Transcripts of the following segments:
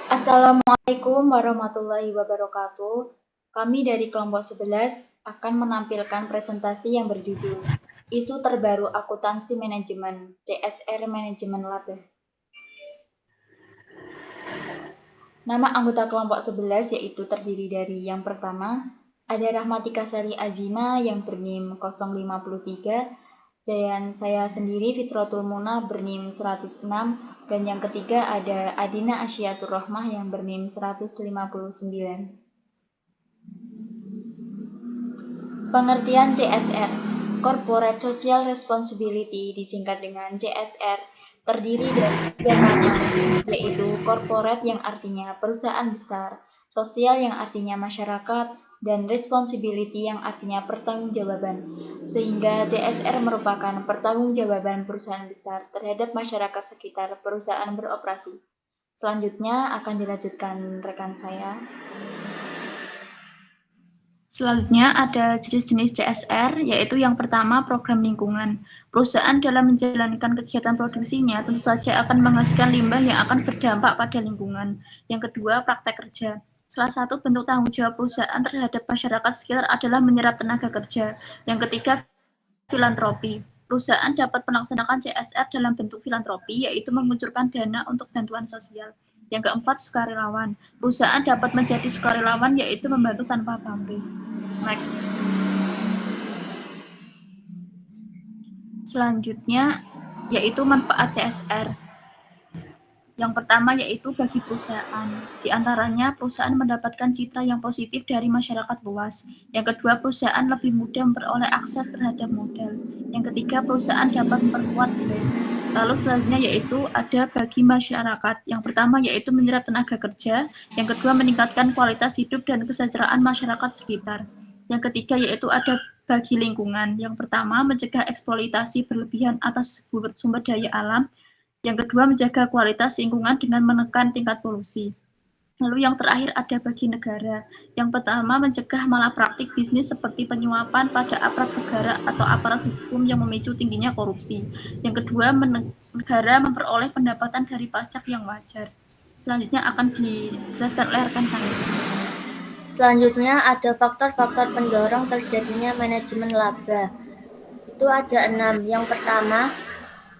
Assalamualaikum warahmatullahi wabarakatuh. Kami dari kelompok 11 akan menampilkan presentasi yang berjudul Isu Terbaru Akuntansi Manajemen CSR Manajemen Laba. Nama anggota kelompok 11 yaitu terdiri dari yang pertama ada Rahmatika Sari Azima yang bernim 053 dan saya sendiri Fitratul Muna bernim 106 dan yang ketiga ada Adina Asyiatur Rohmah yang bernim 159. Pengertian CSR, Corporate Social Responsibility disingkat dengan CSR, terdiri dari tiga kata, yaitu corporate yang artinya perusahaan besar, sosial yang artinya masyarakat, dan responsibility yang artinya pertanggungjawaban. Sehingga CSR merupakan pertanggungjawaban perusahaan besar terhadap masyarakat sekitar perusahaan beroperasi. Selanjutnya akan dilanjutkan rekan saya. Selanjutnya ada jenis-jenis CSR, yaitu yang pertama program lingkungan. Perusahaan dalam menjalankan kegiatan produksinya tentu saja akan menghasilkan limbah yang akan berdampak pada lingkungan. Yang kedua, praktek kerja. Salah satu bentuk tanggung jawab perusahaan terhadap masyarakat sekitar adalah menyerap tenaga kerja. Yang ketiga, filantropi. Perusahaan dapat melaksanakan CSR dalam bentuk filantropi, yaitu mengucurkan dana untuk bantuan sosial. Yang keempat, sukarelawan. Perusahaan dapat menjadi sukarelawan, yaitu membantu tanpa pamrih. Next. Selanjutnya, yaitu manfaat CSR. Yang pertama yaitu bagi perusahaan. Di antaranya, perusahaan mendapatkan citra yang positif dari masyarakat luas. Yang kedua, perusahaan lebih mudah memperoleh akses terhadap modal. Yang ketiga, perusahaan dapat memperkuat brand. Lalu selanjutnya yaitu ada bagi masyarakat. Yang pertama yaitu menyerap tenaga kerja. Yang kedua, meningkatkan kualitas hidup dan kesejahteraan masyarakat sekitar. Yang ketiga yaitu ada bagi lingkungan. Yang pertama, mencegah eksploitasi berlebihan atas sumber daya alam. Yang kedua, menjaga kualitas lingkungan dengan menekan tingkat polusi. Lalu yang terakhir ada bagi negara. Yang pertama, mencegah malapraktik bisnis seperti penyuapan pada aparat negara atau aparat hukum yang memicu tingginya korupsi. Yang kedua, negara memperoleh pendapatan dari pajak yang wajar. Selanjutnya akan dijelaskan oleh rekan saya. Selanjutnya ada faktor-faktor pendorong terjadinya manajemen laba. Itu ada 6. Yang pertama,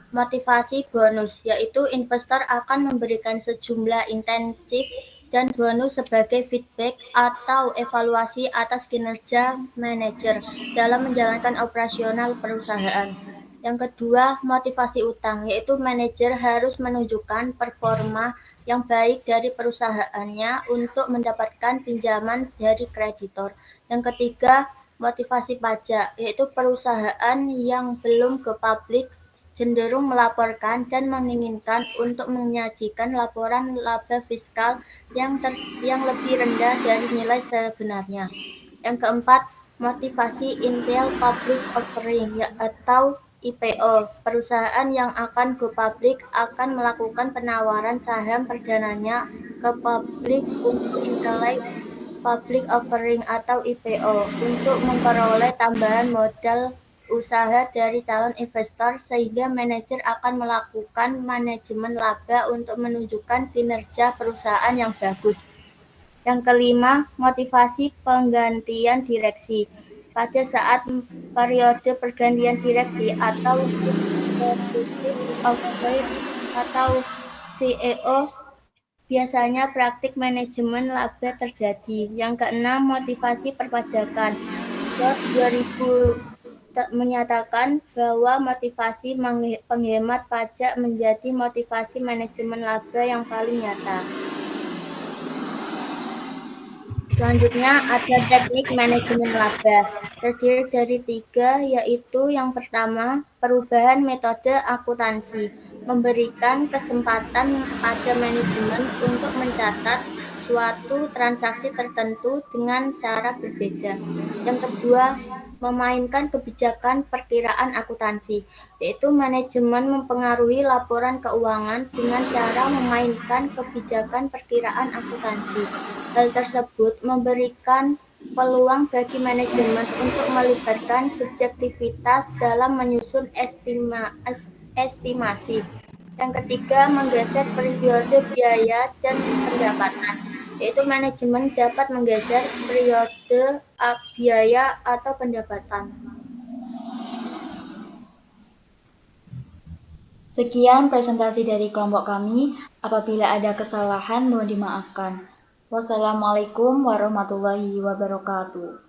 motivasi bonus, yaitu investor akan memberikan sejumlah intensif dan bonus sebagai feedback atau evaluasi atas kinerja manajer dalam menjalankan operasional perusahaan. Yang kedua, motivasi utang, yaitu manajer harus menunjukkan performa yang baik dari perusahaannya untuk mendapatkan pinjaman dari kreditor. Yang ketiga, motivasi pajak, yaitu perusahaan yang belum go public cenderung melaporkan dan menginginkan untuk menyajikan laporan laba fiskal yang lebih rendah dari nilai sebenarnya. Yang keempat, motivasi Intel Public Offering atau IPO. Perusahaan yang akan go public akan melakukan penawaran saham perdananya ke publik untuk Intellectual Public Offering atau IPO untuk memperoleh tambahan modal usaha dari calon investor sehingga manajer akan melakukan manajemen laba untuk menunjukkan kinerja perusahaan yang bagus. Yang kelima, motivasi penggantian direksi. Pada saat periode pergantian direksi atau Executive Officer atau CEO, biasanya praktik manajemen laba terjadi. Yang keenam, motivasi perpajakan. SOT 2000 menyatakan bahwa motivasi penghemat pajak menjadi motivasi manajemen laba yang paling nyata. Selanjutnya ada teknik manajemen laba. Terdiri dari 3, yaitu yang pertama, perubahan metode akuntansi. Memberikan kesempatan pada manajemen untuk mencatat suatu transaksi tertentu dengan cara berbeda. Yang kedua, memainkan kebijakan perkiraan akuntansi, yaitu manajemen mempengaruhi laporan keuangan dengan cara memainkan kebijakan perkiraan akuntansi. Hal tersebut memberikan peluang bagi manajemen untuk melibatkan subjektivitas dalam menyusun estimasi. Yang ketiga, menggeser periode biaya dan pendapatan, yaitu manajemen dapat menggeser periode biaya atau pendapatan. Sekian presentasi dari kelompok kami. Apabila ada kesalahan, mohon dimaafkan. Wassalamualaikum warahmatullahi wabarakatuh.